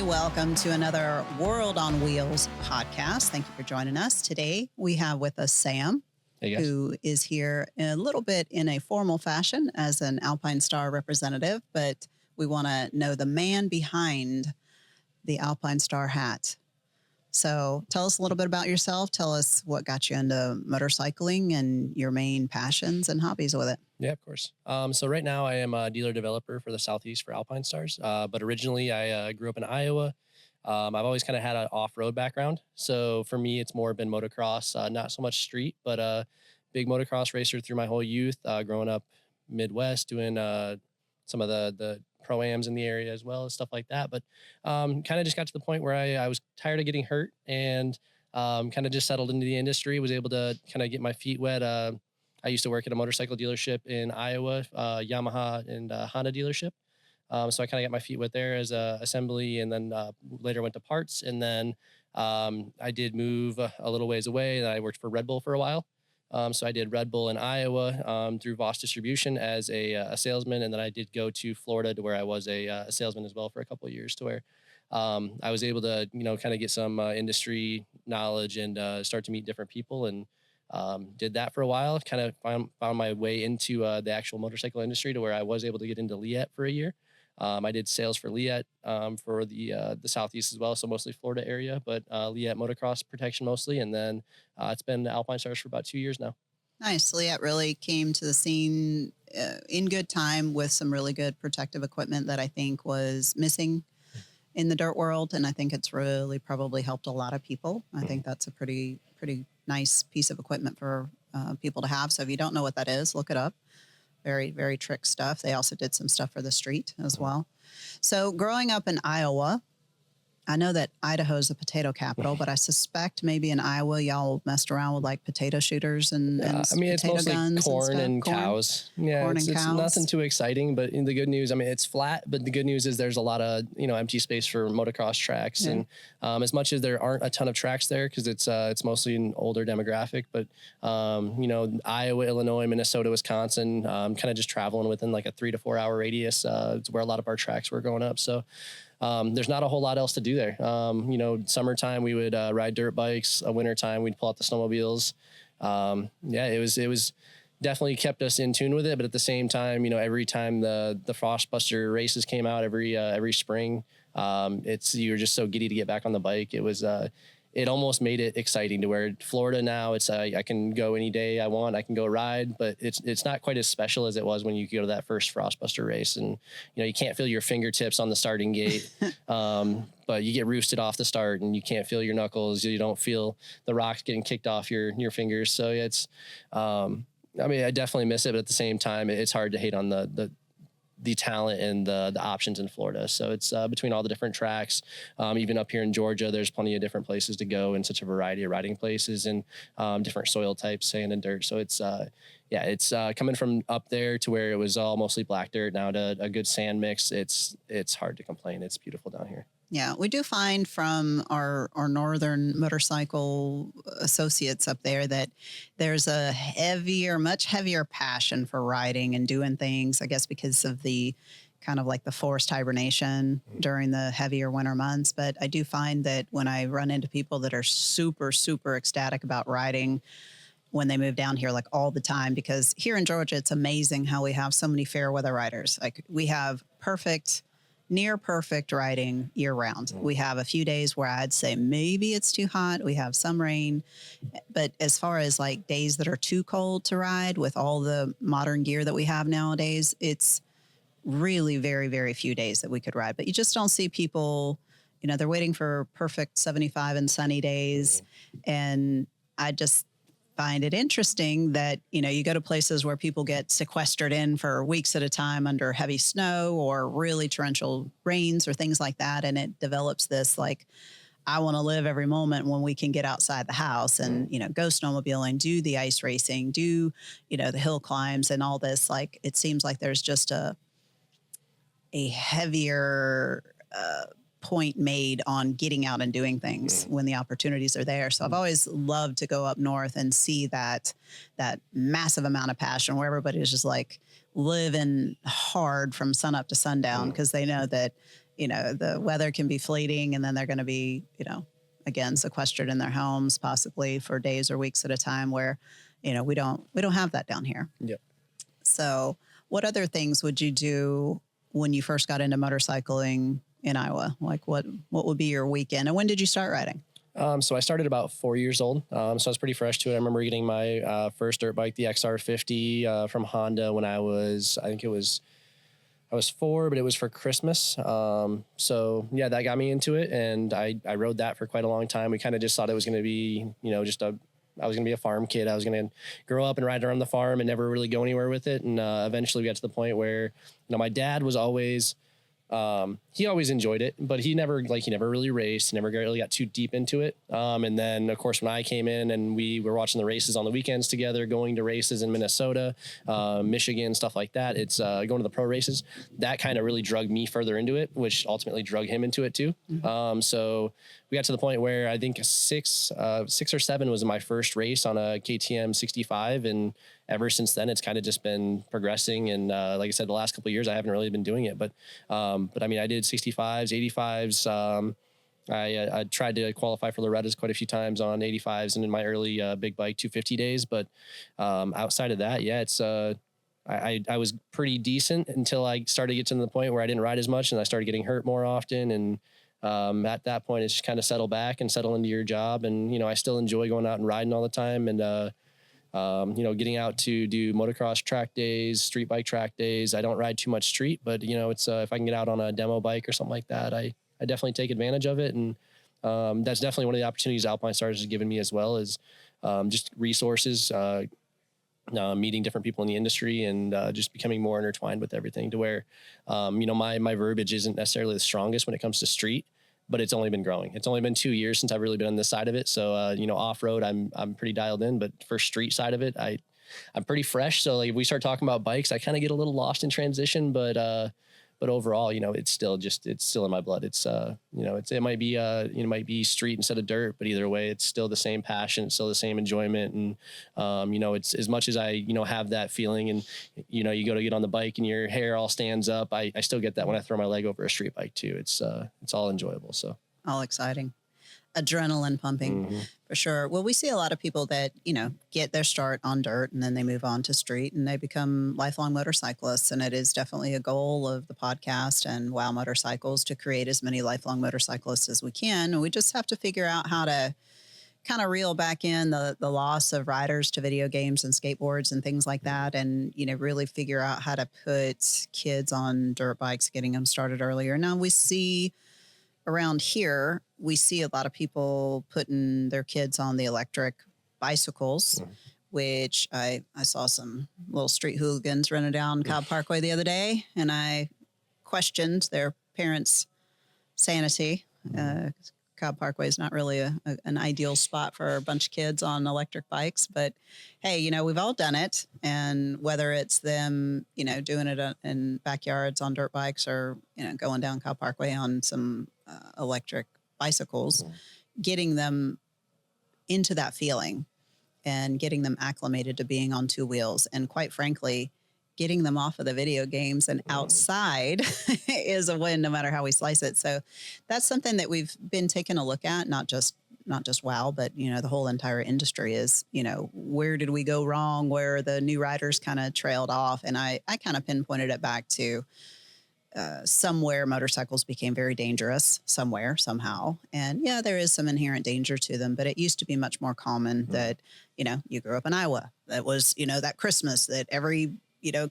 everybody. Welcome to another World on Wheels podcast. Thank you for joining us. Today, we have with us Sam, who is here a little bit in a formal fashion as an Alpinestars representative, but we want to know the man behind the Alpinestars hat. So tell us a little bit about yourself. Tell us what got you into motorcycling and your main passions and hobbies with it. Yeah, of course. So right now I am a dealer developer for the Southeast for Alpinestars. But originally I grew up in Iowa. I've always kind of had an off-road background. So for me, it's more been motocross, not so much street, but big motocross racer through my whole youth, growing up Midwest, doing some of the pro-ams in the area as well as stuff like that. But kind of just got to the point where I was tired of getting hurt and kind of just settled into the industry, was able to kind of get my feet wet. I used to work at a motorcycle dealership in Iowa, Yamaha and Honda dealership. So I kind of got my feet wet there as a assembly, and then later went to parts. And then I did move a little ways away, and I worked for Red Bull for a while. So I did Red Bull in Iowa through Voss Distribution as a salesman. And then I did go to Florida to where I was a salesman as well for a couple of years, to where I was able to, kind of get some industry knowledge and start to meet different people, and did that for a while. Kind of found my way into the actual motorcycle industry to where I was able to get into Liet for a year. I did sales for Liet for the Southeast as well, so mostly Florida area, but Liet motocross protection mostly. And then it's been Alpinestars for about 2 years now. Nice. Liet really came to the scene in good time with some really good protective equipment that I think was missing in the dirt world. And I think it's really probably helped a lot of people. I think that's a pretty nice piece of equipment for people to have. So if you don't know what that is, look it up. Very, very trick stuff. They also did some stuff for the street as well. So growing up in Iowa, I know that Idaho is the potato capital, but I suspect maybe in Iowa y'all messed around with like potato shooters and I mean, it's mostly corn and cows. Yeah, corn it's cows. Nothing too exciting, but in the good news, I mean, it's flat, but the good news is there's a lot of, empty space for motocross tracks. Yeah. And as much as there aren't a ton of tracks there, because it's mostly an older demographic, but, Iowa, Illinois, Minnesota, Wisconsin, kind of just traveling within like a 3 to 4 hour radius, it's where a lot of our tracks were going up. So there's not a whole lot else to do there. Summertime we would ride dirt bikes. Wintertime we'd pull out the snowmobiles. It was definitely kept us in tune with it. But at the same time, every time the Frostbuster races came out every spring, you're just so giddy to get back on the bike. It almost made it exciting to where Florida now it's I can go any day I want. I can go ride, but it's not quite as special as it was when you go to that first Frostbuster race, and you can't feel your fingertips on the starting gate, but you get roosted off the start, and you can't feel your knuckles. You don't feel the rocks getting kicked off your fingers. So it's I definitely miss it, but at the same time, it's hard to hate on the talent and the options in Florida. So it's between all the different tracks, even up here in Georgia, there's plenty of different places to go and such a variety of riding places and different soil types, sand and dirt. So it's coming from up there to where it was all mostly black dirt now to a good sand mix. It's hard to complain. It's beautiful down here. Yeah, we do find from our northern motorcycle associates up there that there's a much heavier passion for riding and doing things, I guess, because of the kind of like the forced hibernation during the heavier winter months. But I do find that when I run into people that are super, super ecstatic about riding when they move down here, like all the time, because here in Georgia, it's amazing how we have so many fair weather riders. Like we have near perfect riding year round. We have a few days where I'd say maybe it's too hot. We have some rain, but as far as like days that are too cold to ride with all the modern gear that we have nowadays, it's really very, very few days that we could ride. But you just don't see people, they're waiting for perfect 75 and sunny days. And I just find it interesting that, you go to places where people get sequestered in for weeks at a time under heavy snow or really torrential rains or things like that. And it develops this, like, I want to live every moment when we can get outside the house and, go snowmobiling, do the ice racing, do, the hill climbs and all this. Like, it seems like there's just a heavier, point made on getting out and doing things when the opportunities are there. So I've always loved to go up north and see that massive amount of passion where everybody is just like living hard from sun up to sundown, because they know that the weather can be fleeting, and then they're going to be, again, sequestered in their homes, possibly for days or weeks at a time, where, we don't have that down here. Yep. So what other things would you do when you first got into motorcycling in Iowa? Like what would be your weekend, and when did you start riding? So I started about 4 years old. So I was pretty fresh to it. I remember getting my first dirt bike, the XR50 from Honda when I was 4, but it was for Christmas. So yeah, that got me into it, and I rode that for quite a long time. We kind of just thought it was going to be, I was going to be a farm kid. I was going to grow up and ride around the farm and never really go anywhere with it. And eventually we got to the point where, my dad was always, he always enjoyed it, but he never really raced. He never really got too deep into it. And then of course, when I came in and we were watching the races on the weekends together, going to races in Minnesota, Michigan, stuff like that, it's going to the pro races, that kind of really drug me further into it, which ultimately drug him into it too. So we got to the point where I think 6 or 7 was my first race on a KTM 65. And ever since then, it's kind of just been progressing. And like I said, the last couple of years, I haven't really been doing it. But I mean, I did 65s, 85s. I tried to qualify for Loretta's quite a few times on 85s and in my early big bike 250 days. But outside of that, yeah, it's I was pretty decent until I started getting to the point where I didn't ride as much and I started getting hurt more often. And at that point, it's just kind of settle back and settle into your job. And, I still enjoy going out and riding all the time. And, getting out to do motocross track days, street bike track days. I don't ride too much street, but it's if I can get out on a demo bike or something like that, I definitely take advantage of it. And that's definitely one of the opportunities Alpinestars has given me as well, is just resources, meeting different people in the industry, and just becoming more intertwined with everything to where, my verbiage isn't necessarily the strongest when it comes to street, but it's only been growing. It's only been 2 years since I've really been on this side of it. So, off-road, I'm pretty dialed in, but for street side of it, I'm pretty fresh. So like if we start talking about bikes, I kind of get a little lost in transition, but overall, it's still in my blood. It's, it might be street instead of dirt, but either way, it's still the same passion, it's still the same enjoyment. And, it's as much as I, have that feeling and, you go to get on the bike and your hair all stands up. I still get that when I throw my leg over a street bike too. It's all enjoyable. So all exciting. Adrenaline pumping for sure. Well, we see a lot of people that, get their start on dirt and then they move on to street and they become lifelong motorcyclists. And it is definitely a goal of the podcast and Wow Motorcycles to create as many lifelong motorcyclists as we can. And we just have to figure out how to kind of reel back in the loss of riders to video games and skateboards and things like that. And, really figure out how to put kids on dirt bikes, getting them started earlier. Now we see around here, we see a lot of people putting their kids on the electric bicycles, which I saw some little street hooligans running down Cobb Parkway the other day, and I questioned their parents' sanity. Cobb Parkway is not really an ideal spot for a bunch of kids on electric bikes, but hey, we've all done it. And whether it's them, doing it in backyards on dirt bikes or, going down Cobb Parkway on some electric bicycles, getting them into that feeling and getting them acclimated to being on 2 wheels. And quite frankly, getting them off of the video games and outside is a win, no matter how we slice it. So that's something that we've been taking a look at, not just WOW, but, the whole entire industry is, where did we go wrong? Where the new riders kind of trailed off. And I kind of pinpointed it back to somewhere motorcycles became very dangerous somewhere, somehow. And yeah, there is some inherent danger to them, but it used to be much more common that, you grew up in Iowa. That was, that Christmas that every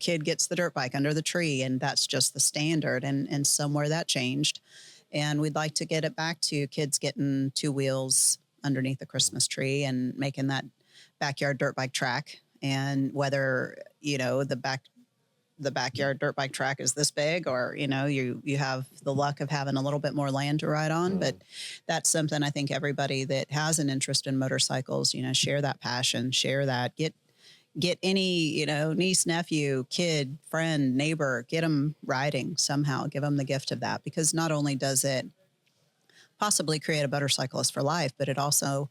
kid gets the dirt bike under the tree, and that's just the standard. And somewhere that changed. And we'd like to get it back to kids getting 2 wheels underneath the Christmas tree and making that backyard dirt bike track. And whether, the backyard dirt bike track is this big, or, you have the luck of having a little bit more land to ride on. But that's something I think everybody that has an interest in motorcycles, share that passion, share that, get any, niece, nephew, kid, friend, neighbor, get them riding somehow, give them the gift of that, because not only does it possibly create a motorcyclist for life, but it also,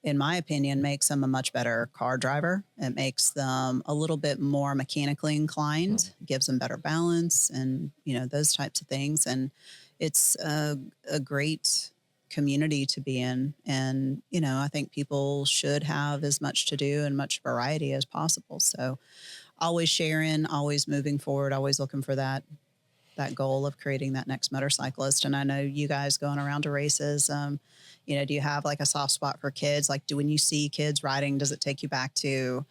in my opinion, makes them a much better car driver. It makes them a little bit more mechanically inclined, gives them better balance and, those types of things. And it's a great community to be in. And, I think people should have as much to do and much variety as possible. So always sharing, always moving forward, always looking for that goal of creating that next motorcyclist. And I know you guys going around to races, do you have like a soft spot for kids? Like, when you see kids riding, does it take you back to,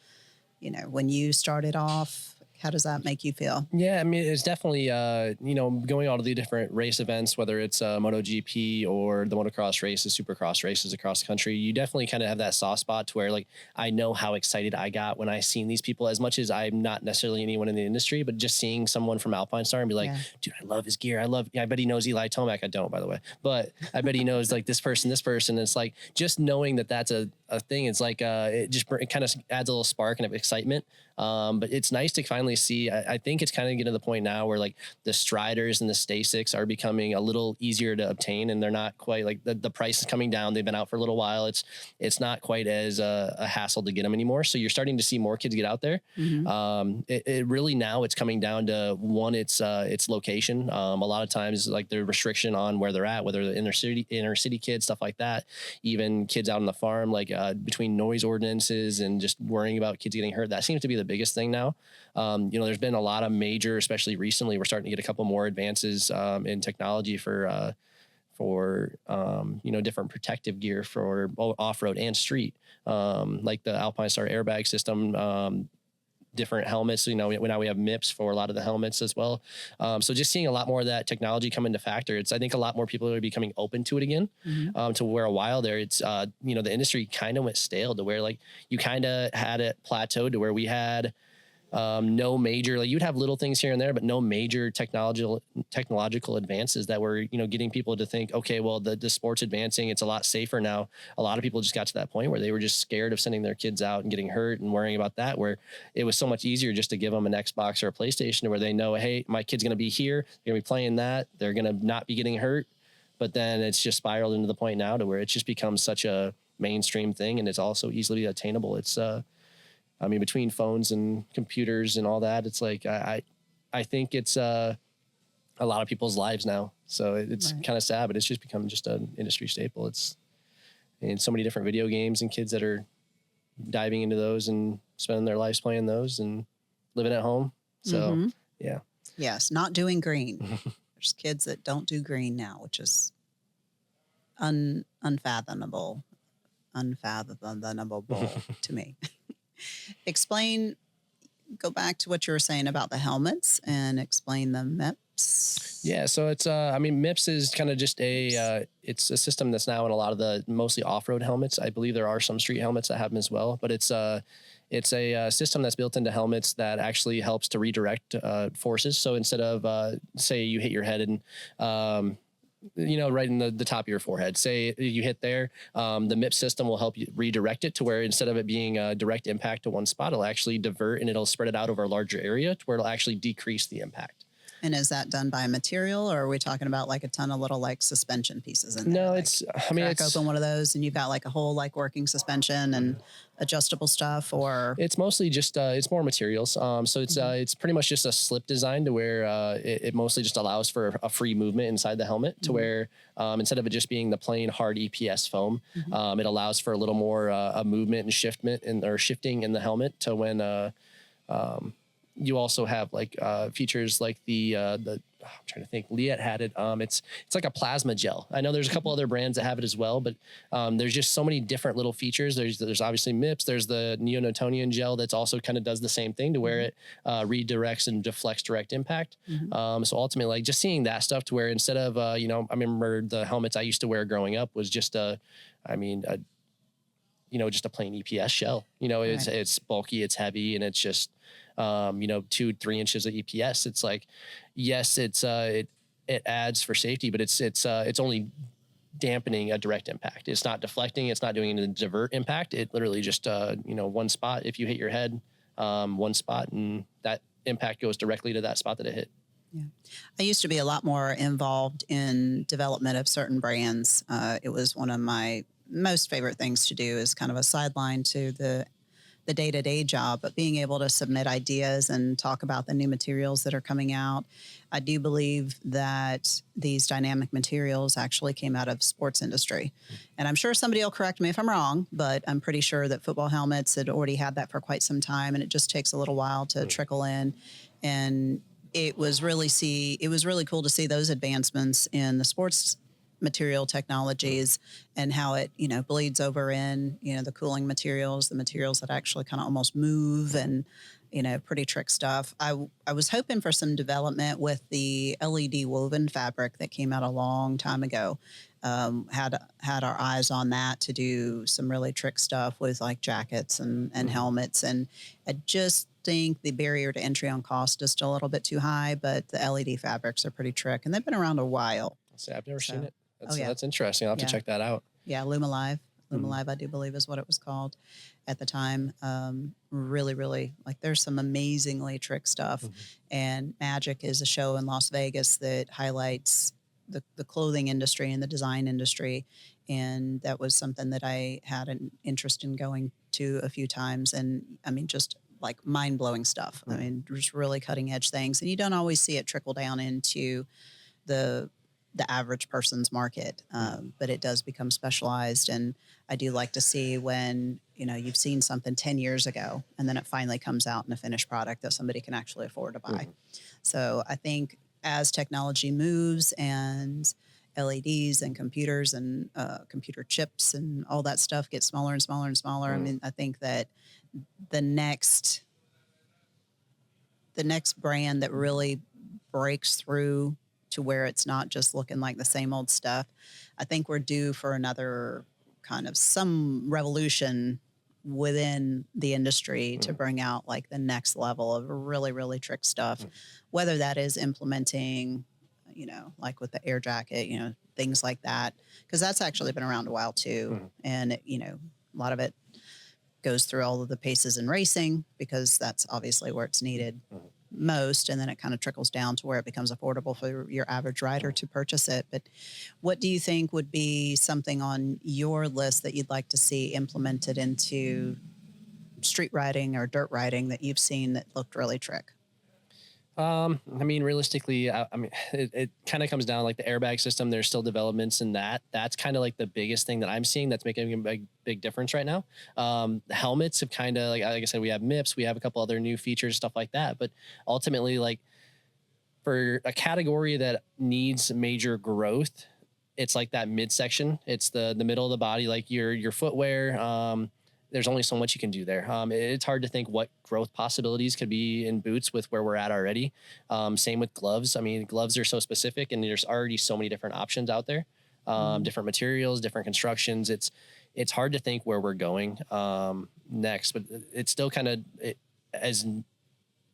when you started off? How does that make you feel? Yeah, I mean, it's definitely, going all to the different race events, whether it's MotoGP or the motocross races, supercross races across the country, you definitely kind of have that soft spot to where, like, I know how excited I got when I seen these people, as much as I'm not necessarily anyone in the industry, but just seeing someone from Alpinestars and be like, dude, I love his gear. I bet he knows Eli Tomac. I don't, by the way, but I bet he knows like this person. It's like, just knowing that that's a thing. It's like, it kind of adds a little spark and of excitement. But it's nice to finally see. I think it's kind of getting to the point now where like the Striders and the Stasics are becoming a little easier to obtain, and they're not quite like the price is coming down. They've been out for a little while. It's not quite as a hassle to get them anymore. So you're starting to see more kids get out there. It really now it's coming down to its location. A lot of times like the restriction on where they're at, whether the inner city kids, stuff like that, even kids out on the farm, like between noise ordinances and just worrying about kids getting hurt. That seems to be the biggest thing now. There's been a lot of major, especially recently, we're starting to get a couple more advances in technology for different protective gear for both off-road and street, like the Alpinestars airbag system, different helmets. Now we have MIPS for a lot of the helmets as well. So just seeing a lot more of that technology come into factor. I think a lot more people are becoming open to it again, to where a while there, it's, the industry kind of went stale to where like you kind of had it plateaued to where we had no major, like you'd have little things here and there, but no major technological advances that were, getting people to think, okay, well, the sport's advancing. It's a lot safer now. A lot of people just got to that point where they were just scared of sending their kids out and getting hurt and worrying about that, where it was so much easier just to give them an Xbox or a PlayStation where they know, hey, my kid's going to be here. They're going to be playing that. They're going to not be getting hurt. But then it's just spiraled into the point now to where it's just become such a mainstream thing, and it's also easily attainable. It's, between phones and computers and all that, it's like, I think it's a lot of people's lives now. So it's kind of sad, but it's just become just an industry staple. It's in so many different video games and kids that are diving into those and spending their lives playing those and living at home. So, yeah. Yes. Not doing green. There's kids that don't do green now, which is unfathomable to me. Go back to what you were saying about the helmets and explain the MIPS. Yeah, so it's MIPS is kind of just it's a system that's now in a lot of the mostly off-road helmets. I believe there are some street helmets that have them as well, but it's a system that's built into helmets that actually helps to redirect forces. So instead of say you hit your head and right in the top of your forehead, say you hit there, the MIP system will help you redirect it to where instead of it being a direct impact to one spot, it'll actually divert and it'll spread it out over a larger area to where it'll actually decrease the impact. And is that done by material, or are we talking about like a ton of little like suspension pieces in there? No, like crack open one of those and you've got like a whole like working suspension and adjustable stuff, or it's mostly just it's more materials. So it's pretty much just a slip design to where it mostly just allows for a free movement inside the helmet to where instead of it just being the plain hard EPS foam, it allows for a little more a movement and shifting in the helmet to when you also have like features like the I'm trying to think. Liet had it. It's like a plasma gel. I know there's a couple other brands that have it as well, but there's just so many different little features. There's obviously MIPS. There's the neonatorian gel that's also kind of does the same thing to where it redirects and deflects direct impact. So ultimately, like just seeing that stuff to where instead of I remember the helmets I used to wear growing up was just just a plain EPS shell. It's bulky, it's heavy, and it's just 2-3 inches of EPS. It's like, yes, it adds for safety, but it's only dampening a direct impact. It's not deflecting. It's not doing a divert impact. It literally just one spot. If you hit your head, one spot, and that impact goes directly to that spot that it hit. Yeah. I used to be a lot more involved in development of certain brands. It was one of my most favorite things to do is kind of a sideline to the day-to-day job, but being able to submit ideas and talk about the new materials that are coming out. I do believe that these dynamic materials actually came out of sports industry. And I'm sure somebody will correct me if I'm wrong, but I'm pretty sure that football helmets had already had that for quite some time, and it just takes a little while to trickle in. And it was really cool to see those advancements in the sports material technologies and how it, bleeds over in, the cooling materials, the materials that actually kind of almost move and, pretty trick stuff. I was hoping for some development with the LED woven fabric that came out a long time ago. Had our eyes on that to do some really trick stuff with like jackets and helmets. And I just think the barrier to entry on cost is still a little bit too high, but the LED fabrics are pretty trick and they've been around a while. See, I've never seen it. Oh, yeah. That's interesting. I'll have to check that out. Yeah, Lumalive. Lumalive, I do believe, is what it was called at the time. Really, really, like there's some amazingly trick stuff. And Magic is a show in Las Vegas that highlights the clothing industry and the design industry. And that was something that I had an interest in going to a few times. And I mean, just like mind-blowing stuff. I mean, just really cutting edge things. And you don't always see it trickle down into the average person's market, but it does become specialized. And I do like to see when, you've seen something 10 years ago and then it finally comes out in a finished product that somebody can actually afford to buy. So I think as technology moves and LEDs and computers and computer chips and all that stuff gets smaller and smaller and smaller, I mean, I think that the next brand that really breaks through to where it's not just looking like the same old stuff. I think we're due for another kind of some revolution within the industry to bring out like the next level of really, really trick stuff, whether that is implementing, like with the air jacket, things like that, because that's actually been around a while too. And, a lot of it goes through all of the paces in racing because that's obviously where it's needed most, and then it kind of trickles down to where it becomes affordable for your average rider to purchase it. But what do you think would be something on your list that you'd like to see implemented into street riding or dirt riding that you've seen that looked really trick? I mean, realistically, I mean, it kind of comes down like the airbag system. There's still developments in that. That's kind of like the biggest thing that I'm seeing that's making a big difference right now. The helmets have kind of like I said, we have MIPS, we have a couple other new features, stuff like that. But ultimately, like for a category that needs major growth, it's like that midsection. It's the middle of the body, like your footwear. There's only so much you can do there. It's hard to think what growth possibilities could be in boots with where we're at already. Same with gloves. I mean, gloves are so specific and there's already so many different options out there, different materials, different constructions. It's hard to think where we're going next, but it's still kind of as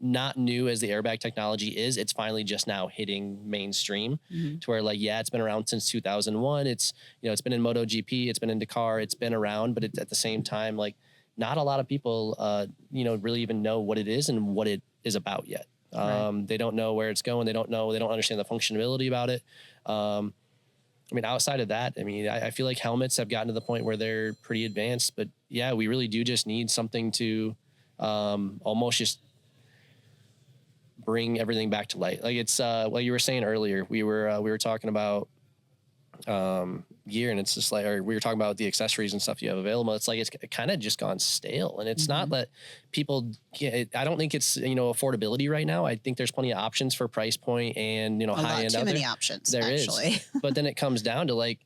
not new as the airbag technology is. It's finally just now hitting mainstream to where like, yeah, it's been around since 2001. It's, it's been in MotoGP, it's been in Dakar, it's been around, but it's at the same time, like not a lot of people, really even know what it is and what it is about yet. Right. They don't know where it's going. They don't understand the functionality about it. I mean, outside of that, I mean, I feel like helmets have gotten to the point where they're pretty advanced, but yeah, we really do just need something to almost just bring everything back to light. Like it's like you were saying earlier, we were talking about gear, and it's just like, or we were talking about the accessories and stuff you have available. It's like it's kind of just gone stale, and it's not that people I don't think it's affordability right now. I think there's plenty of options for price point and high end. Too many options. There actually is, but then it comes down to like,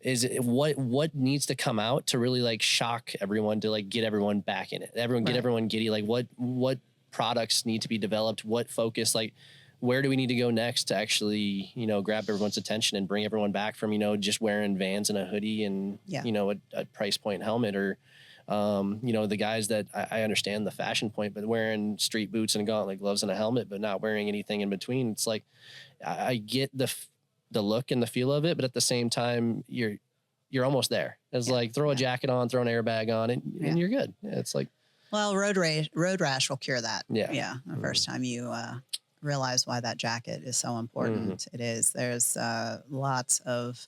is it what needs to come out to really like shock everyone, to like get everyone back in it, get everyone giddy, like what products need to be developed, what focus, like where do we need to go next to actually, grab everyone's attention and bring everyone back from, just wearing Vans and a hoodie and, a price point helmet, or, the guys that I understand the fashion point, but wearing street boots and a gauntlet gloves and a helmet, but not wearing anything in between. It's like, I get the look and the feel of it, but at the same time, you're almost there. It's like throw a jacket on, throw an airbag on, and you're good. It's like, well, road rash will cure that. Yeah. The first time you realize why that jacket is so important. It is. There's lots of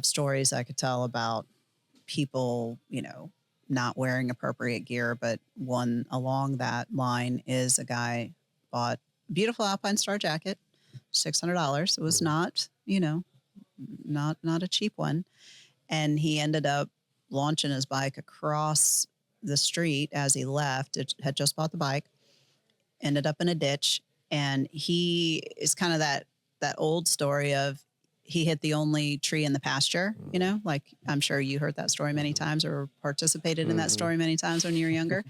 stories I could tell about people, not wearing appropriate gear. But one along that line is a guy bought a beautiful Alpinestars jacket, $600. It was not, not a cheap one. And he ended up launching his bike across the street as he left. It had just bought the bike, ended up in a ditch. And he is kind of that old story of he hit the only tree in the pasture, like I'm sure you heard that story many times or participated in that story many times when you were younger.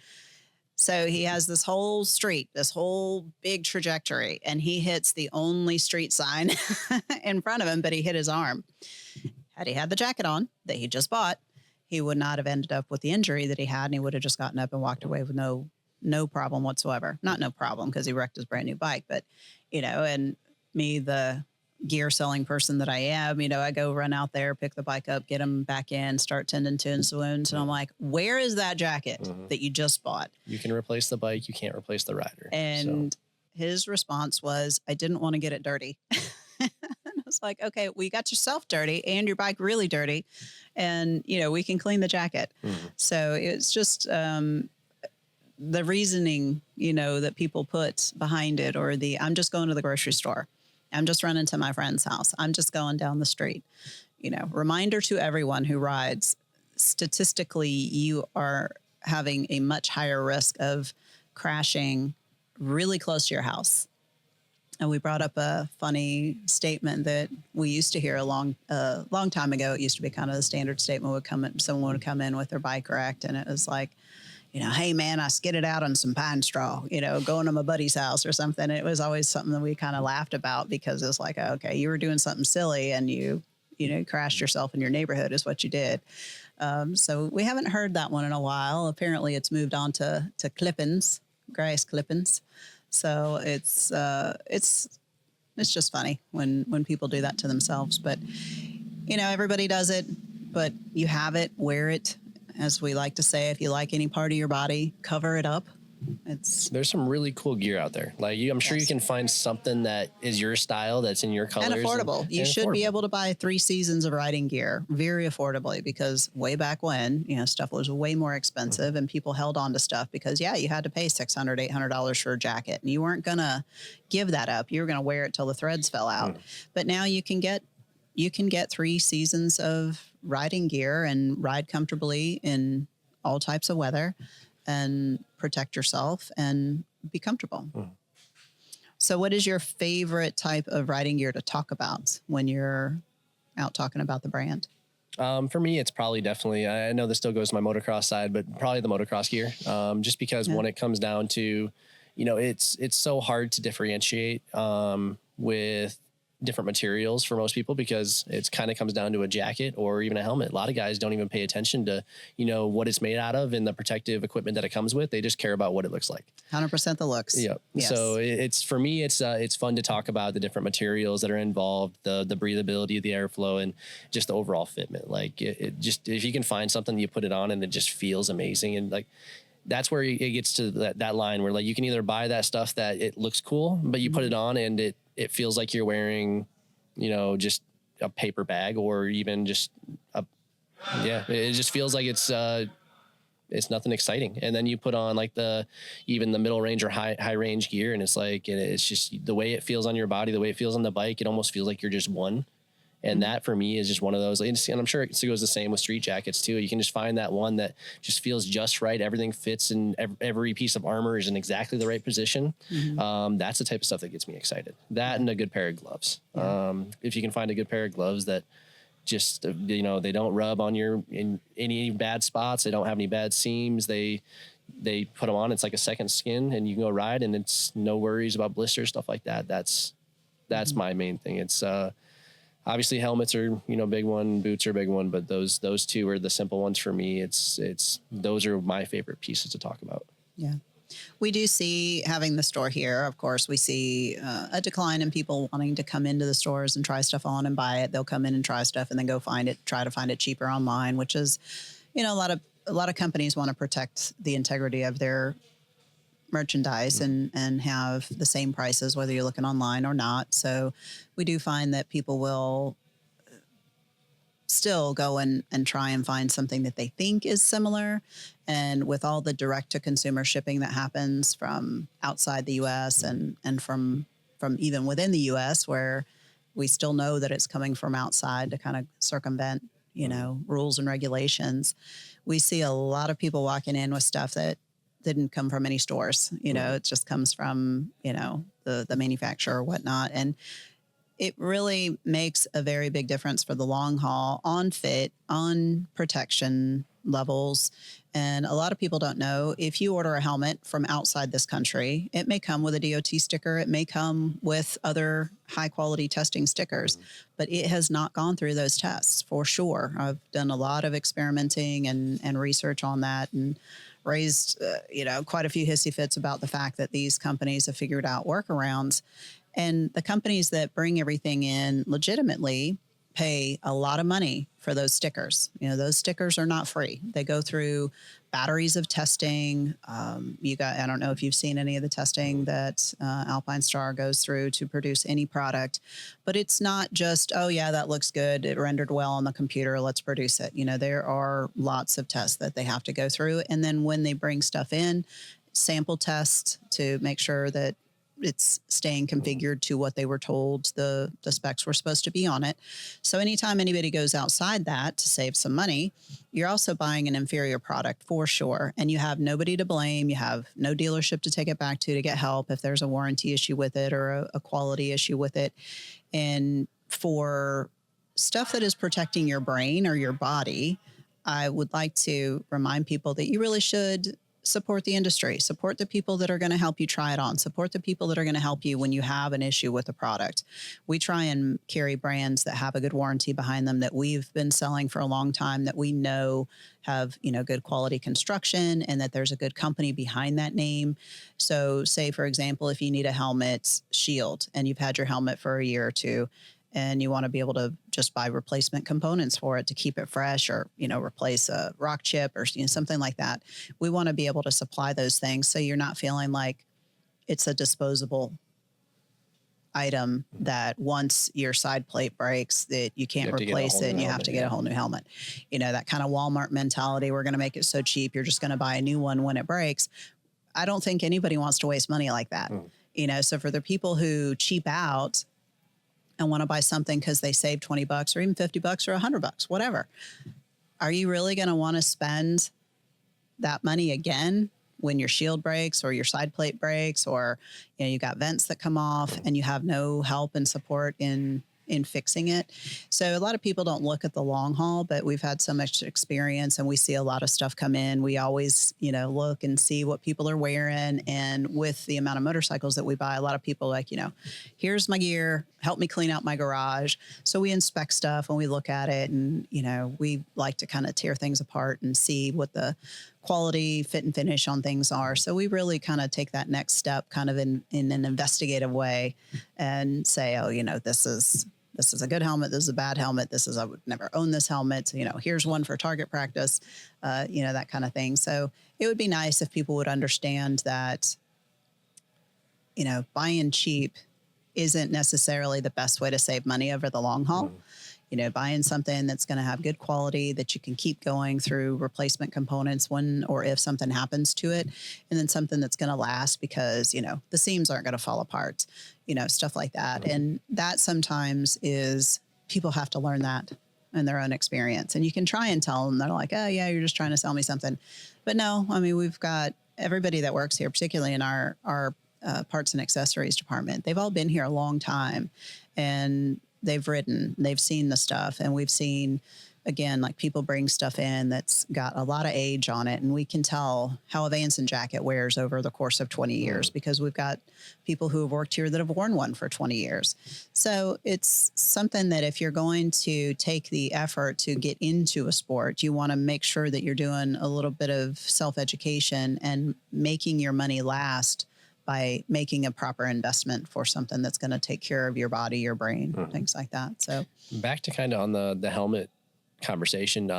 So he has this whole street, this whole big trajectory, and he hits the only street sign in front of him, but he hit his arm. Had he had the jacket on that he just bought, he would not have ended up with the injury that he had, and he would have just gotten up and walked away with no problem whatsoever. Not no problem because he wrecked his brand new bike, but, and me, the gear selling person that I am, I go run out there, pick the bike up, get him back in, start tending to his wounds. And I'm like, where is that jacket that you just bought? You can replace the bike. You can't replace the rider. And his response was, I didn't want to get it dirty. And I was like, okay, well, you got yourself dirty and your bike really dirty. And, we can clean the jacket. So it's just, the reasoning, that people put behind it, or I'm just going to the grocery store. I'm just running to my friend's house. I'm just going down the street. Reminder to everyone who rides, statistically, you are having a much higher risk of crashing really close to your house. And we brought up a funny statement that we used to hear a long time ago. It used to be kind of the standard statement someone would come in with their bike wrecked, and it was like, hey man, I skidded out on some pine straw, going to my buddy's house or something. It was always something that we kind of laughed about because it's like, okay, you were doing something silly and you crashed yourself in your neighborhood is what you did. So we haven't heard that one in a while. Apparently it's moved on to clippings, grass clippings. So it's just funny when people do that to themselves, but everybody does it, but you have it, wear it. As we like to say, if you like any part of your body, cover it up. There's some really cool gear out there. Like I'm sure you can find something that is your style, that's in your colors. And affordable. You should be able to buy 3 seasons of riding gear very affordably, because way back when, stuff was way more expensive and people held on to stuff because, you had to pay $600, $800 for a jacket and you weren't going to give that up. You were going to wear it till the threads fell out. But now you can get 3 seasons of riding gear and ride comfortably in all types of weather and protect yourself and be comfortable. So what is your favorite type of riding gear to talk about when you're out talking about the brand? For me, it's probably definitely, I know this still goes to my motocross side, but probably the motocross gear. Just because when it comes down to, it's so hard to differentiate with different materials for most people, because it's kind of comes down to a jacket or even a helmet. A lot of guys don't even pay attention to, what it's made out of and the protective equipment that it comes with. They just care about what it looks like. 100% the looks. Yep. Yes. So it's, for me, it's fun to talk about the different materials that are involved, the breathability of the airflow, and just the overall fitment. Like it just, if you can find something, you put it on and it just feels amazing. And like, that's where it gets to that line where like you can either buy that stuff that it looks cool, but you put it on and it feels like you're wearing, just a paper bag, or even just it just feels like it's nothing exciting. And then you put on like even the middle range or high range gear, and it's like, it's just the way it feels on your body, the way it feels on the bike. It almost feels like you're just one. And that for me is just one of those, and I'm sure it goes the same with street jackets too. You can just find that one that just feels just right. Everything fits, and every piece of armor is in exactly the right position. That's the type of stuff that gets me excited. That and a good pair of gloves. If you can find a good pair of gloves that just, they don't rub on in any bad spots. They don't have any bad seams. They put them on. It's like a second skin, and you can go ride, and it's no worries about blisters, stuff like that. That's my main thing. It's, obviously helmets are, big one, boots are a big one, but those two are the simple ones for me. Those are my favorite pieces to talk about. Yeah. We do see, having the store here, of course, we see a decline in people wanting to come into the stores and try stuff on and buy it. They'll come in and try stuff and then try to find it cheaper online, which is, a lot of companies want to protect the integrity of their merchandise and have the same prices, whether you're looking online or not. So we do find that people will still go and try and find something that they think is similar. And with all the direct to consumer shipping that happens from outside the US and from even within the US, where we still know that it's coming from outside to kind of circumvent, rules and regulations. We see a lot of people walking in with stuff that didn't come from any stores. It just comes from, the manufacturer or whatnot. And it really makes a very big difference for the long haul on fit, on protection levels. And a lot of people don't know, if you order a helmet from outside this country, it may come with a DOT sticker. It may come with other high quality testing stickers, but it has not gone through those tests for sure. I've done a lot of experimenting and research on that, and raised, quite a few hissy fits about the fact that these companies have figured out workarounds. And the companies that bring everything in legitimately pay a lot of money for those stickers. Those stickers are not free. They go through batteries of testing. I don't know if you've seen any of the testing that Alpinestars goes through to produce any product, but it's not just, oh yeah, that looks good. It rendered well on the computer. Let's produce it. There are lots of tests that they have to go through. And then when they bring stuff in, sample tests to make sure that it's staying configured to what they were told the specs were supposed to be on it. So anytime anybody goes outside that to save some money, you're also buying an inferior product for sure. And you have nobody to blame. You have no dealership to take it back to get help if there's a warranty issue with it or a quality issue with it. And for stuff that is protecting your brain or your body, I would like to remind people that you really should support the industry, support the people that are going to help you try it on, support the people that are going to help you when you have an issue with a product. We try and carry brands that have a good warranty behind them, that we've been selling for a long time, that we know have, good quality construction, and that there's a good company behind that name. So say, for example, if you need a helmet shield and you've had your helmet for a year or two, and you want to be able to just buy replacement components for it to keep it fresh, or, replace a rock chip or something like that. We want to be able to supply those things so you're not feeling like it's a disposable item that once your side plate breaks that you can't replace it and you have to get a whole new helmet. That kind of Walmart mentality, we're going to make it so cheap, you're just going to buy a new one when it breaks. I don't think anybody wants to waste money like that. So for the people who cheap out and want to buy something because they saved $20 or even $50 or $100, whatever, are you really going to want to spend that money again when your shield breaks or your side plate breaks, or you got vents that come off and you have no help and support in fixing it? So a lot of people don't look at the long haul, but we've had so much experience and we see a lot of stuff come in. We always, look and see what people are wearing. And with the amount of motorcycles that we buy, a lot of people like, here's my gear, help me clean out my garage. So we inspect stuff and we look at it, and, we like to kind of tear things apart and see what the quality, fit and finish on things are. So we really kind of take that next step kind of in an investigative way and say, oh, this is a good helmet. This is a bad helmet. I would never own this helmet. Here's one for target practice, that kind of thing. So it would be nice if people would understand that, buying cheap isn't necessarily the best way to save money over the long haul. Buying something that's going to have good quality that you can keep going through replacement components when or if something happens to it, and then something that's going to last because, the seams aren't going to fall apart, stuff like that. And that sometimes is, people have to learn that in their own experience. And you can try and tell them, they're like, oh yeah, you're just trying to sell me something. But no, we've got everybody that works here, particularly in our parts and accessories department. They've all been here a long time, and they've ridden, they've seen the stuff, and we've seen, again, like people bring stuff in that's got a lot of age on it, and we can tell how a Vanson jacket wears over the course of 20 years because we've got people who have worked here that have worn one for 20 years. So it's something that if you're going to take the effort to get into a sport, you want to make sure that you're doing a little bit of self-education and making your money last by making a proper investment for something that's going to take care of your body, your brain, things like that. So back to kind of on the helmet conversation.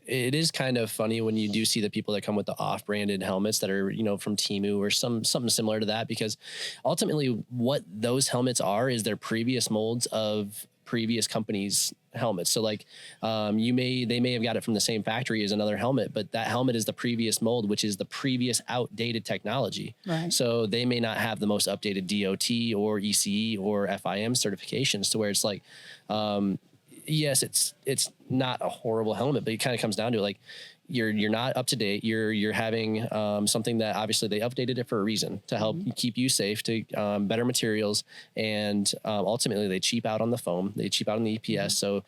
It is kind of funny when you do see the people that come with the off-branded helmets that are, from Temu or something similar to that, because ultimately what those helmets are is their previous molds of previous companies' helmets. So like they may have got it from the same factory as another helmet, but that helmet is the previous mold, which is the previous outdated technology. Right. So they may not have the most updated DOT or ECE or FIM certifications, to where it's like, yes, it's not a horrible helmet, but it kind of comes down to like, you're not up to date. You're having something that obviously they updated it for a reason, to help keep you safe, to better materials, and ultimately they cheap out on the foam, they cheap out on the EPS. So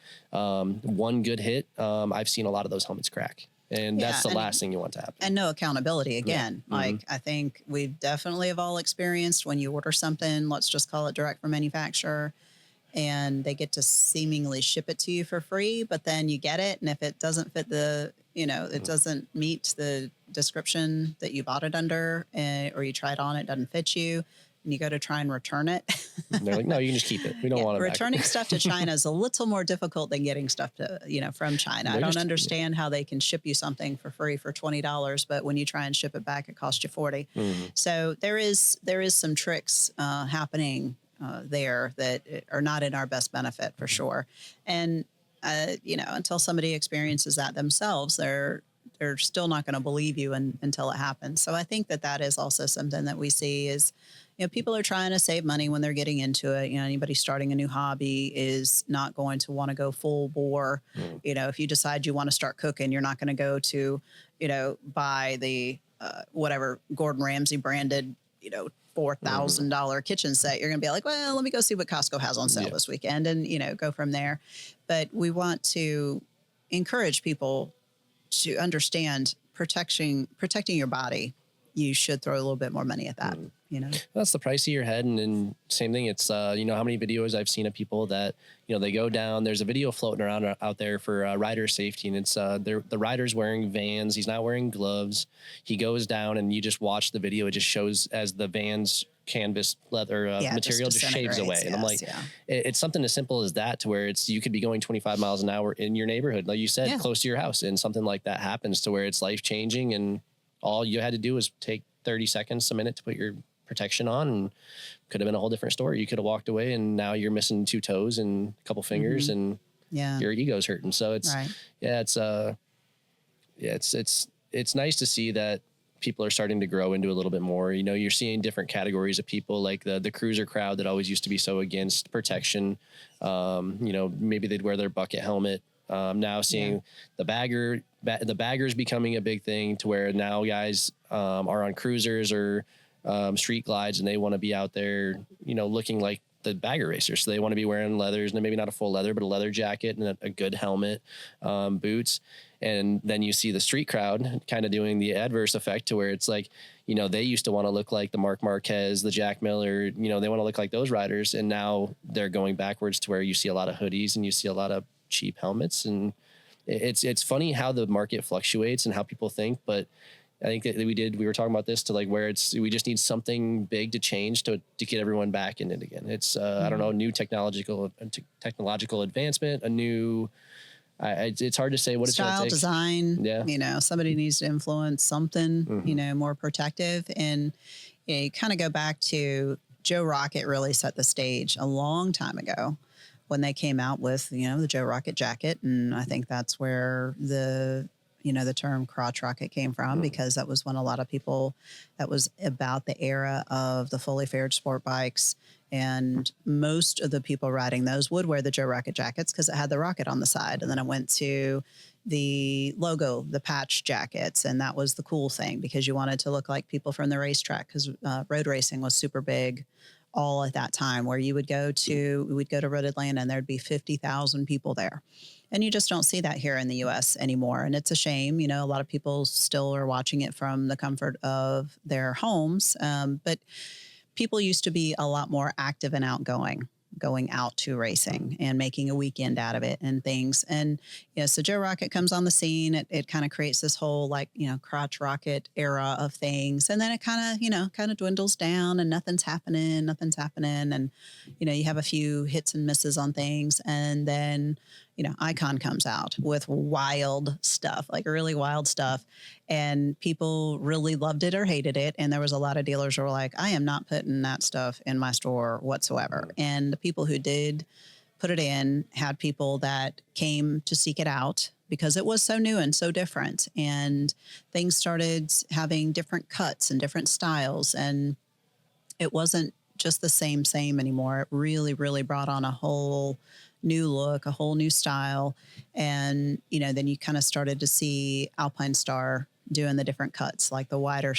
one good hit, I've seen a lot of those helmets crack, and that's the last thing you want to happen. And no accountability again. Like I think we definitely have all experienced when you order something, let's just call it direct from manufacturer, and they get to seemingly ship it to you for free, but then you get it, and if it doesn't fit it doesn't meet the description that you bought it under, or you try it on, it doesn't fit you, and you go to try and return it. They're like, no, you can just keep it. We don't want it back. Returning stuff to China is a little more difficult than getting stuff from China. I don't understand how they can ship you something for free for $20, but when you try and ship it back, it costs you $40. So there is some tricks happening there that are not in our best benefit, for sure. And until somebody experiences that themselves, they're still not going to believe you until it happens. So I think that is also something that we see is, people are trying to save money when they're getting into it. Anybody starting a new hobby is not going to want to go full bore. If you decide you want to start cooking, you're not going to go to, buy the whatever Gordon Ramsay branded, $4,000 kitchen set. You're going to be like, well, let me go see what Costco has on sale this weekend, and go from there. But we want to encourage people to understand protecting your body. You should throw a little bit more money at that. That's the price of your head. And then same thing. It's how many videos I've seen of people that they go down. There's a video floating around out there for rider safety, and it's the rider's wearing Vans. He's not wearing gloves. He goes down, and you just watch the video. It just shows as the Vans canvas leather material just shaves away. And I'm like, it's something as simple as that, to where you could be going 25 miles an hour in your neighborhood, like you said, close to your house, and something like that happens, to where it's life changing, and all you had to do was take 30 seconds, a minute to put your protection on, and could have been a whole different story. You could have walked away, and now you're missing 2 toes and a couple fingers, and your ego's hurting. So it's it's nice to see that people are starting to grow into a little bit more. You're seeing different categories of people, like the cruiser crowd that always used to be so against protection. Maybe they'd wear their bucket helmet. Now seeing the baggers becoming a big thing, to where now guys are on cruisers or street glides, and they want to be out there, looking like the bagger racers. So they want to be wearing leathers, and maybe not a full leather, but a leather jacket and a good helmet, boots. And then you see the street crowd kind of doing the adverse effect, to where it's like, they used to want to look like the Mark Marquez, the Jack Miller, they want to look like those riders. And now they're going backwards, to where you see a lot of hoodies and you see a lot of cheap helmets. And it's funny how the market fluctuates and how people think, but I think that we were talking about this, to like where we just need something big to change to get everyone back in it again. It's I don't know, new technological advancement, a new it's hard to say what style, it's going to take. Design. Somebody needs to influence something, more protective. And you kind of go back to Joe Rocket really set the stage a long time ago when they came out with, the Joe Rocket jacket. And I think that's where the term crotch rocket came from, because that was when a lot of people, that was about the era of the fully faired sport bikes. And most of the people riding those would wear the Joe Rocket jackets because it had the rocket on the side. And then it went to the logo, the patch jackets. And that was the cool thing, because you wanted to look like people from the racetrack, because road racing was super big all at that time, where we'd go to Road Atlanta and there'd be 50,000 people there. And you just don't see that here in the U.S. anymore. And it's a shame. A lot of people still are watching it from the comfort of their homes. But people used to be a lot more active and outgoing, going out to racing and making a weekend out of it and things. And, so Joe Rocket comes on the scene. It kind of creates this whole crotch rocket era of things. And then it kind of dwindles down, and nothing's happening. And, you have a few hits and misses on things. And then, Icon comes out with wild stuff, like really wild stuff. And people really loved it or hated it. And there was a lot of dealers who were like, I am not putting that stuff in my store whatsoever. And the people who did put it in, had people that came to seek it out because it was so new and so different. And things started having different cuts and different styles. And it wasn't just the same anymore. It really, really brought on a whole new look, a whole new style. And, then you kind of started to see Alpinestars doing the different cuts, like the wider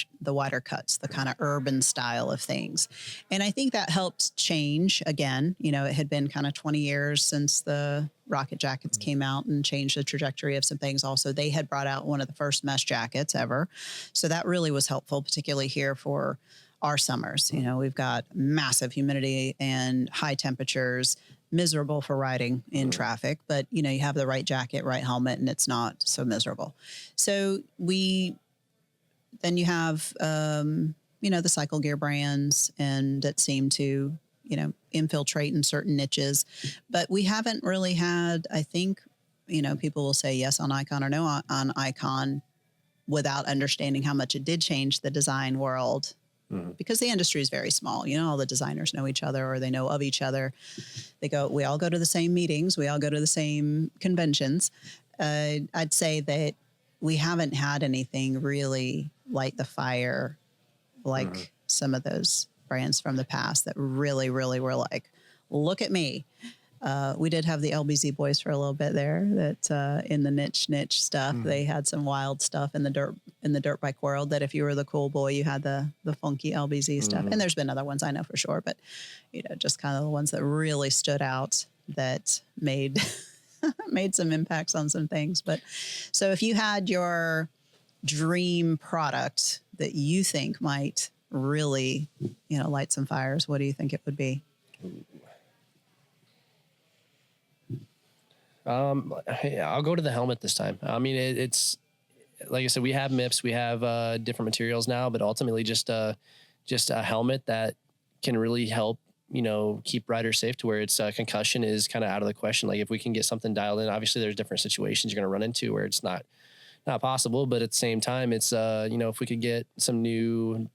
cuts, the kind of urban style of things. And I think that helped change again. It had been kind of 20 years since the rocket jackets came out and changed the trajectory of some things. Also, they had brought out one of the first mesh jackets ever. So that really was helpful, particularly here for our summers. We've got massive humidity and high temperatures, miserable for riding in traffic, but you have the right jacket, right helmet, and it's not so miserable. So then you have, the cycle gear brands and that seem to, infiltrate in certain niches, but we haven't really had, I think, people will say yes on Icon or no on Icon without understanding how much it did change the design world. Because the industry is very small. All the designers know each other or they know of each other. We all go to the same meetings. We all go to the same conventions. I'd say that we haven't had anything really light the fire like some of those brands from the past that really, really were like, look at me. We did have the LBZ boys for a little bit there that in the niche stuff, they had some wild stuff in the dirt bike world that if you were the cool boy, you had the funky LBZ stuff. And there's been other ones I know for sure, but just kind of the ones that really stood out that made some impacts on some things. But so if you had your dream product that you think might really, light some fires, what do you think it would be? I'll go to the helmet this time. I mean, it's like I said, we have MIPS, we have different materials now, but ultimately just a helmet that can really help, keep riders safe to where it's concussion is kind of out of the question. Like if we can get something dialed in, obviously there's different situations you're going to run into where it's not possible, but at the same time, it's if we could get some new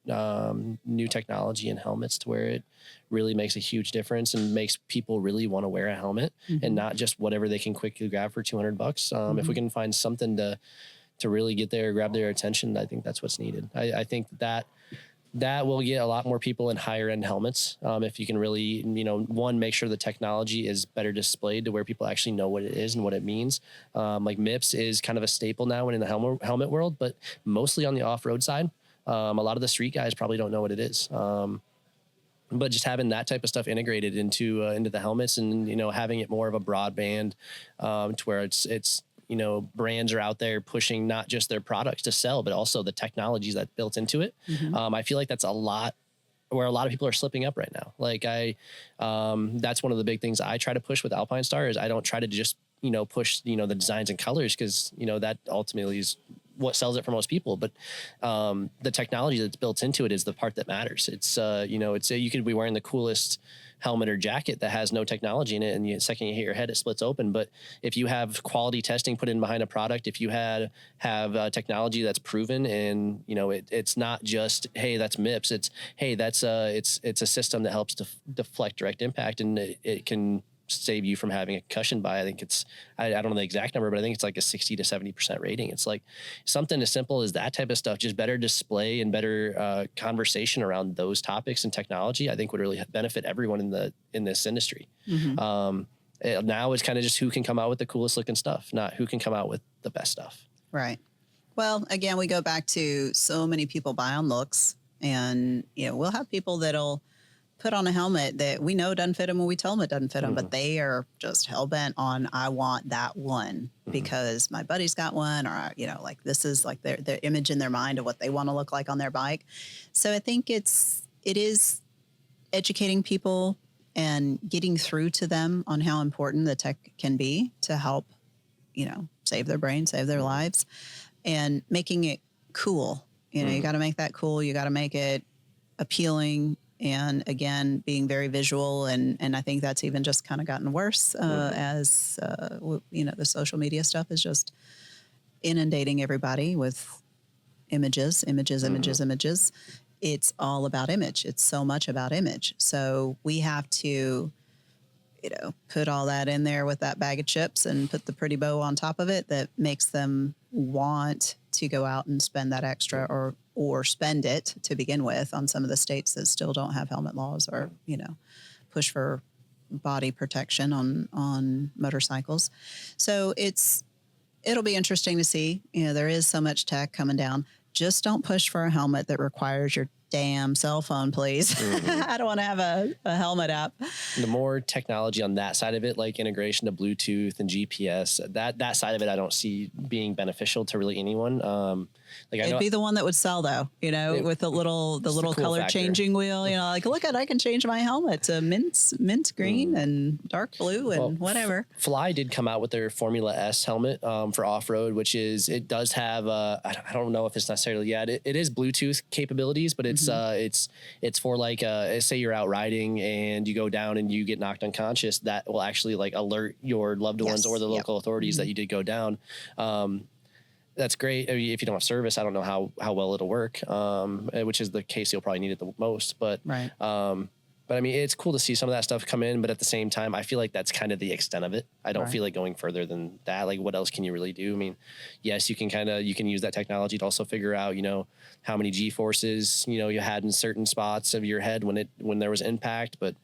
technology in helmets to where it really makes a huge difference and makes people really want to wear a helmet and not just whatever they can quickly grab for $200. If we can find something to really grab their attention, I think that's what's needed. I think that will get a lot more people in higher end helmets. If you can really, one, make sure the technology is better displayed to where people actually know what it is and what it means. Like MIPS is kind of a staple now in the helmet world, but mostly on the off-road side. A lot of the street guys probably don't know what it is. But just having that type of stuff integrated into the helmets and, having it more of a broadband to where it's brands are out there pushing not just their products to sell, but also the technologies that built into it. I feel like that's a lot where a lot of people are slipping up right now. Like that's one of the big things I try to push with Alpinestars is I don't try to just, push, the designs and colors because, that ultimately is what sells it for most people. But the technology that's built into it is the part that matters. It's, you could be wearing the coolest helmet or jacket that has no technology in it, and the second you hit your head, it splits open. But if you have quality testing put in behind a product, if you have technology that's proven, and it's not just hey, that's MIPS. It's hey, that's it's a system that helps deflect direct impact, and it can save you from having a concussion by, I think it's, I don't know the exact number, but I think it's like a 60 to 70% rating. It's like something as simple as that type of stuff, just better display and better conversation around those topics and technology, I think would really benefit everyone in this industry. Now it's kind of just who can come out with the coolest looking stuff, not who can come out with the best stuff. Right. Well, again, we go back to so many people buy on looks, and we'll have people that'll put on a helmet that we know doesn't fit them when we tell them it doesn't fit them, but they are just hell-bent on, I want that one because my buddy's got one, or, like this is like their image in their mind of what they want to look like on their bike. So I think it is educating people and getting through to them on how important the tech can be to help, save their brain, save their lives, and making it cool. You got to make that cool. You got to make it appealing. And again, being very visual, and I think that's even just kind of gotten worse as the social media stuff is just inundating everybody with images. It's all about image. It's so much about image. So we have to put all that in there with that bag of chips and put the pretty bow on top of it that makes them want to go out and spend that extra or spend it to begin with on some of the states that still don't have helmet laws or, push for body protection on motorcycles. So it'll be interesting to see. There is so much tech coming down. Just don't push for a helmet that requires your damn cell phone, please. I don't want to have a helmet app. The more technology on that side of it, like integration to Bluetooth and GPS, that side of it, I don't see being beneficial to really anyone. It'd be the one that would sell though, with the little cool color factor. Changing wheel, look I can change my helmet to mint green and dark blue and whatever. Fly did come out with their Formula S helmet for off-road, which it does have, I don't know if it's necessarily yet. It is Bluetooth capabilities, but it's for like, say you're out riding and you go down and you get knocked unconscious, that will actually like alert your loved ones or the local authorities that you did go down. That's great. I mean, if you don't have service, I don't know how well it'll work, which is the case you'll probably need it the most. But, right. But I mean, it's cool to see some of that stuff come in, but at the same time, I feel like that's kind of the extent of it. I don't feel like going further than that. Like, what else can you really do? I mean, yes, you can use that technology to also figure out, how many G forces, you had in certain spots of your head when there was impact. But,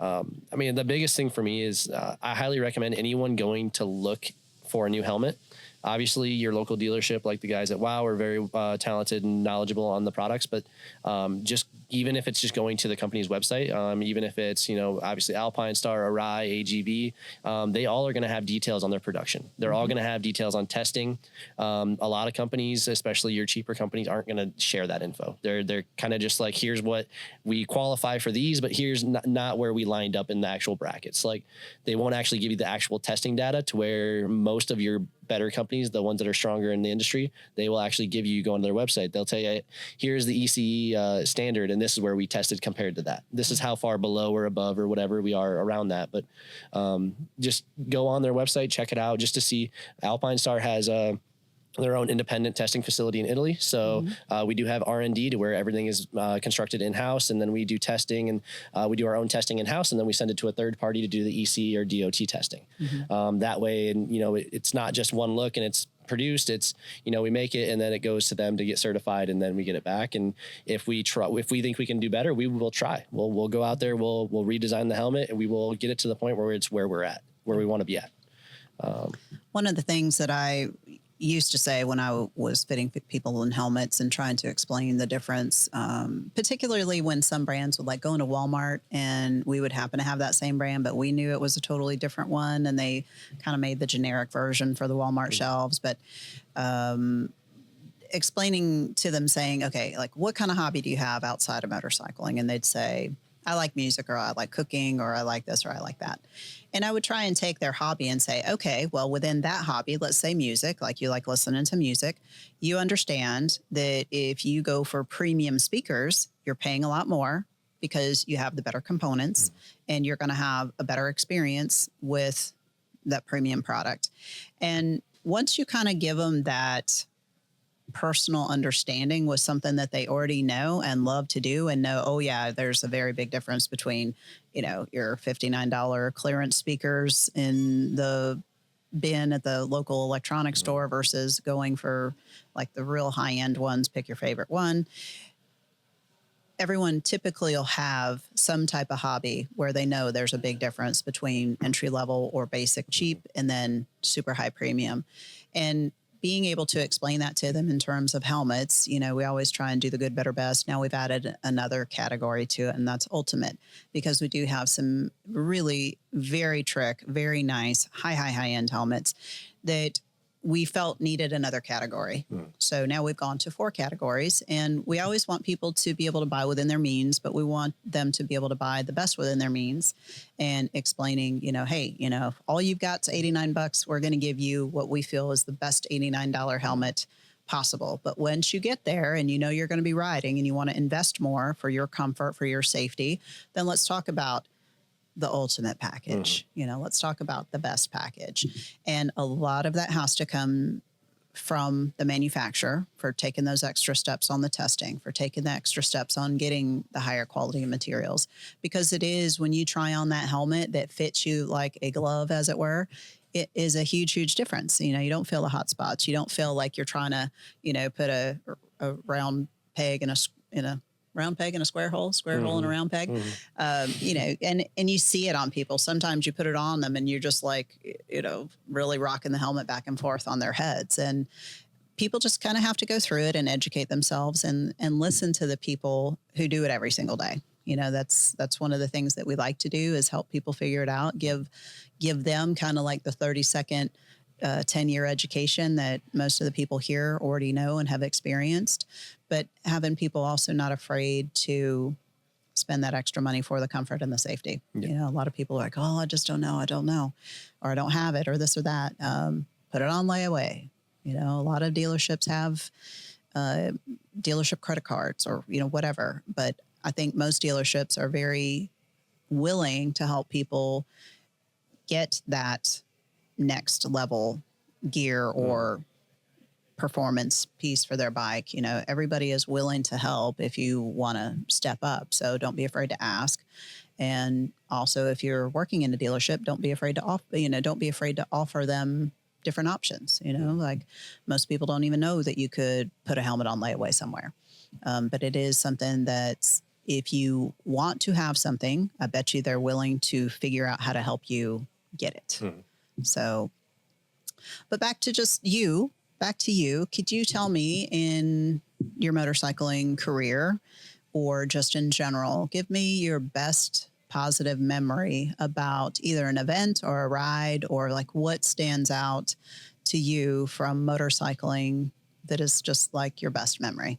I mean, the biggest thing for me is I highly recommend anyone going to look for a new helmet. Obviously, your local dealership, like the guys at WOW, are very talented and knowledgeable on the products. But just even if it's just going to the company's website, even if it's, obviously Alpinestars, Arai, AGV, they all are going to have details on their production. They're all going to have details on testing. A lot of companies, especially your cheaper companies, aren't going to share that info. They're kind of just like, here's what we qualify for these, but here's not where we lined up in the actual brackets. Like, they won't actually give you the actual testing data, to where most of your better companies, the ones that are stronger in the industry, they will actually give you, go on their website. They'll tell you, here's the ECE standard, and this is where we tested compared to that. This is how far below or above or whatever we are around that. But just go on their website, check it out, just to see. Alpinestar has their own independent testing facility in Italy. So we do have R&D to where everything is constructed in-house, and then we do testing, and we do our own testing in-house, and then we send it to a third party to do the EC or DOT testing. That way, and it's not just one look and it's produced. It's, we make it and then it goes to them to get certified, and then we get it back. And if we think we can do better, we will try. We'll go out there, we'll redesign the helmet, and we will get it to the point where it's where we're at, where we want to be at. One of the things that I used to say when I was fitting people in helmets and trying to explain the difference, particularly when some brands would like go into Walmart and we would happen to have that same brand, but we knew it was a totally different one, and they kind of made the generic version for the Walmart shelves. But explaining to them, saying, okay, like, what kind of hobby do you have outside of motorcycling? And they'd say, I like music, or I like cooking, or I like this, or I like that. And I would try and take their hobby and say, okay, well, within that hobby, let's say music, like you like listening to music, you understand that if you go for premium speakers, you're paying a lot more because you have the better components and you're going to have a better experience with that premium product. And once you kind of give them that personal understanding with something that they already know and love to do, and know, oh yeah, there's a very big difference between, your $59 clearance speakers in the bin at the local electronics store versus going for like the real high end ones, pick your favorite one. Everyone typically will have some type of hobby where they know there's a big difference between entry level or basic cheap and then super high premium. And being able to explain that to them in terms of helmets, we always try and do the good, better, best. Now we've added another category to it, and that's ultimate, because we do have some really very nice, high-end helmets that we felt needed another category. So now we've gone to 4 categories, and we always want people to be able to buy within their means, but we want them to be able to buy the best within their means, and explaining, hey, if all you've got is $89, we're going to give you what we feel is the best $89 helmet possible. But once you get there and you're going to be riding and you want to invest more for your comfort, for your safety, then let's talk about the ultimate package. Let's talk about the best package. And a lot of that has to come from the manufacturer for taking those extra steps on the testing, for taking the extra steps on getting the higher quality materials. Because it is, when you try on that helmet that fits you like a glove, as it were, it is a huge, huge difference. You know, you don't feel the hot spots. You don't feel like you're trying to, you know, put a round peg in a round peg in a square hole in a round peg. You know, and you see it on people. Sometimes you put it on them and you're just like, you know, really rocking the helmet back and forth on their heads. And people just kind of have to go through it and educate themselves and listen to the people who do it every single day. You know, that's one of the things that we like to do, is help people figure it out, give them kind of like the 30-second 10-year education that most of the people here already know and have experienced, but having people also not afraid to spend that extra money for the comfort and the safety. Yeah. You know, a lot of people are like, oh, I just don't know, or I don't have it, or this or that. Put it on layaway. You know, a lot of dealerships have dealership credit cards, or, you know, whatever. But I think most dealerships are very willing to help people get that next level gear or performance piece for their bike. You know, everybody is willing to help if you want to step up. So don't be afraid to ask. And also, if you're working in a dealership, don't be afraid to offer them different options. You know, like most people don't even know that you could put a helmet on layaway somewhere. But it is something that's, if you want to have something, I bet you they're willing to figure out how to help you get it. So, but back to you, could you tell me, in your motorcycling career or just in general, give me your best positive memory about either an event or a ride, or like what stands out to you from motorcycling that is just like your best memory?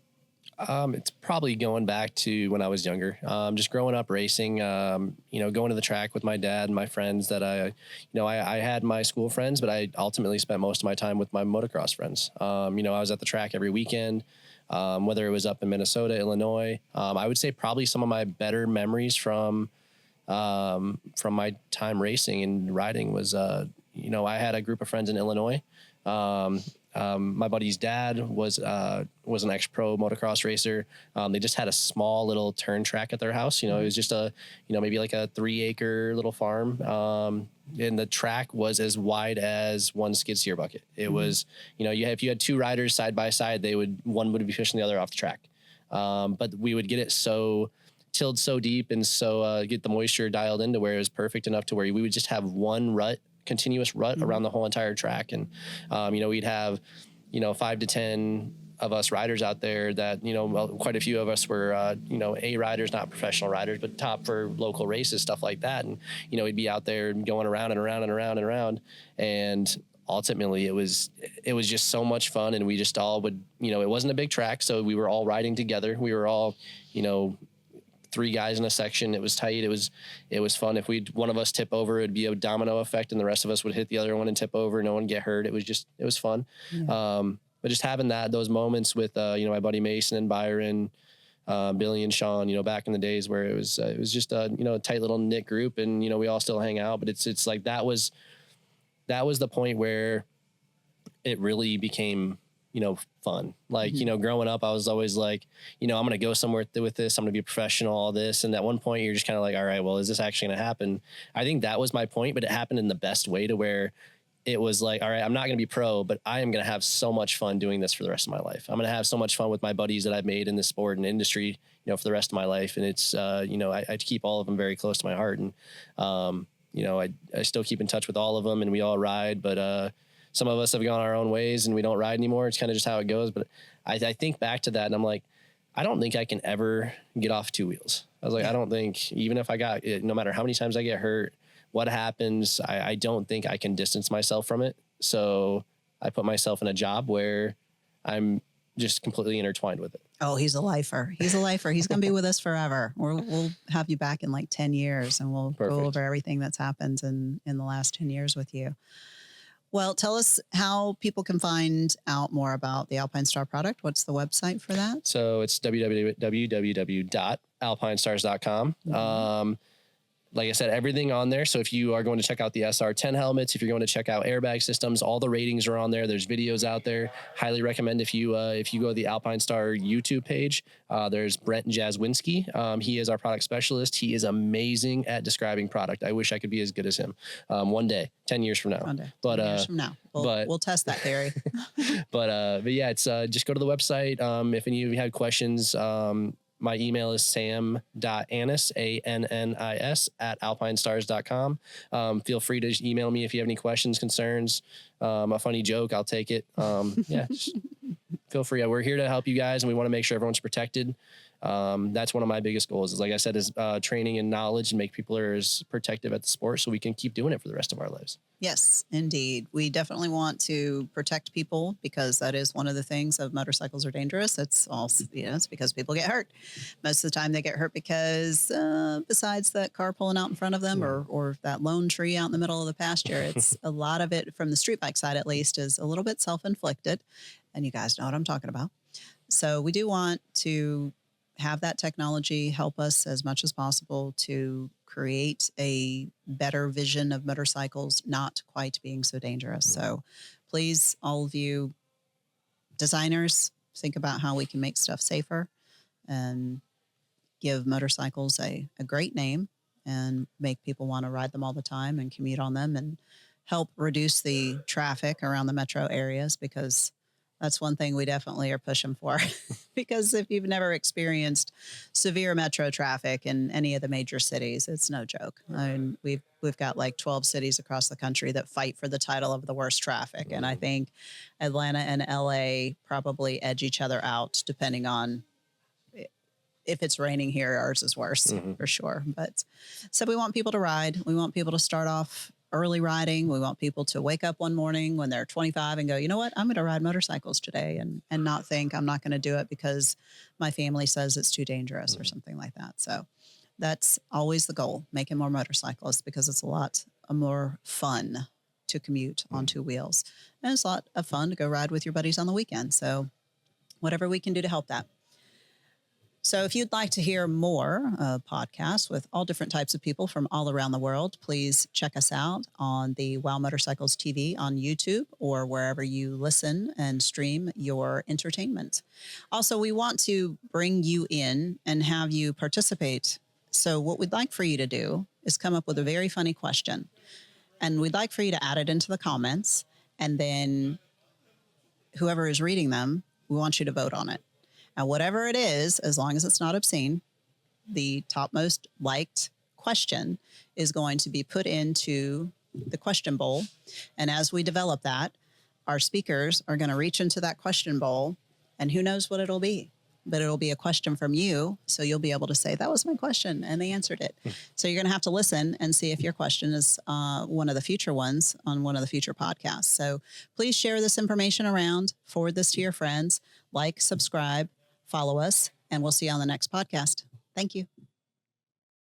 It's probably going back to when I was younger, just growing up racing, you know, going to the track with my dad and my friends that I had my school friends, but I ultimately spent most of my time with my motocross friends. You know, I was at the track every weekend, whether it was up in Minnesota, Illinois. I would say probably some of my better memories from my time racing and riding was, you know, I had a group of friends in Illinois. My buddy's dad was an ex-pro motocross racer. They just had a small little turn track at their house. You know, it was just maybe like a 3-acre little farm. And the track was as wide as one skid steer bucket. It was, you know, if you had two riders side by side, one would be pushing the other off the track. But we would get it tilled so deep and get the moisture dialed into where it was perfect enough to where we would just have one continuous rut around the whole entire track. And, you know, we'd have, you know, 5 to 10 of us riders out there that, you know, quite a few of us were, you know, A riders, not professional riders, but top for local races, stuff like that. And, you know, we'd be out there going around and around and around and around. And ultimately it was just so much fun. And we just all would, you know, it wasn't a big track, so we were all riding together. We were all, you know, 3 guys in a section. It was tight. It was fun. If one of us tip over, it'd be a domino effect, and the rest of us would hit the other one and tip over. No one get hurt. It was fun. Yeah. But just having those moments with, you know, my buddy Mason and Byron, Billy and Sean, you know, back in the days where it was just a, you know, a tight little knit group, and, you know, we all still hang out, but it's like, that was the point where it really became, you know, fun. Like, you know, growing up, I was always like, you know, I'm going to go somewhere with this. I'm going to be a professional, all this. And at one point you're just kind of like, all right, well, is this actually going to happen? I think that was my point, but it happened in the best way, to where it was like, all right, I'm not going to be pro, but I am going to have so much fun doing this for the rest of my life. I'm going to have so much fun with my buddies that I've made in this sport and industry, you know, for the rest of my life. And it's, you know, I keep all of them very close to my heart. And, you know, I still keep in touch with all of them, and we all ride, but, some of us have gone our own ways and we don't ride anymore. It's kind of just how it goes. But I think back to that and I'm like, I don't think I can ever get off 2 wheels. I was like, I don't think, even if I got it, no matter how many times I get hurt, what happens, I don't think I can distance myself from it. So I put myself in a job where I'm just completely intertwined with it. Oh, he's a lifer. He's going to be with us forever. We'll have you back in like 10 years and we'll go over everything that's happened in the last 10 years with you. Well, tell us how people can find out more about the Alpinestars product. What's the website for that? So it's www.alpinestars.com. like I said, everything on there. So if you are going to check out the SR10 helmets, if you're going to check out airbag systems, all the ratings are on there. There's videos out there. Highly recommend if you go to the Alpinestars YouTube page, there's Brent Jaswinski. He is our product specialist. He is amazing at describing product. I wish I could be as good as him. One day, 10 years from now. One day, but 10 years from now, we'll test that theory. but yeah, it's just go to the website. If any of you had questions, my email is sam.annis, ANNIS, @alpinestars.com. Feel free to email me if you have any questions, concerns, a funny joke. I'll take it. Yeah, just feel free. We're here to help you guys, and we want to make sure everyone's protected. That's one of my biggest goals is, like I said, is training and knowledge and make people as protective at the sport so we can keep doing it for the rest of our lives. Yes, indeed. We definitely want to protect people because that is one of the things of motorcycles are dangerous. It's also, it's because people get hurt. Most of the time they get hurt because besides that car pulling out in front of them or that lone tree out in the middle of the pasture, it's a lot of it from the street bike side, at least, is a little bit self-inflicted. And you guys know what I'm talking about. So we do want to have that technology help us as much as possible to create a better vision of motorcycles not quite being so dangerous. So please, all of you designers, think about how we can make stuff safer and give motorcycles a great name and make people want to ride them all the time and commute on them and help reduce the traffic around the metro areas, because that's one thing we definitely are pushing for. Because if you've never experienced severe metro traffic in any of the major cities, it's no joke. I mean, we've got like 12 cities across the country that fight for the title of the worst traffic. And I think Atlanta and LA probably edge each other out depending on if it's raining here, ours is worse for sure. But so we want people to ride. We want people to start off early riding. We want people to wake up one morning when they're 25 and go, you know what, I'm going to ride motorcycles today, and not think I'm not going to do it because my family says it's too dangerous or something like that. So that's always the goal, making more motorcyclists, because it's a lot more fun to commute on two wheels. And it's a lot of fun to go ride with your buddies on the weekend. So whatever we can do to help that. So if you'd like to hear more podcasts with all different types of people from all around the world, please check us out on the Wow Motorcycles TV on YouTube or wherever you listen and stream your entertainment. Also, we want to bring you in and have you participate. So what we'd like for you to do is come up with a very funny question. And we'd like for you to add it into the comments. And then whoever is reading them, we want you to vote on it. Now, whatever it is, as long as it's not obscene, the topmost liked question is going to be put into the question bowl. And as we develop that, our speakers are going to reach into that question bowl, and who knows what it'll be. But it'll be a question from you, so you'll be able to say, that was my question, and they answered it. So you're going to have to listen and see if your question is one of the future ones on one of the future podcasts. So please share this information around, forward this to your friends, like, subscribe, follow us, and we'll see you on the next podcast. Thank you.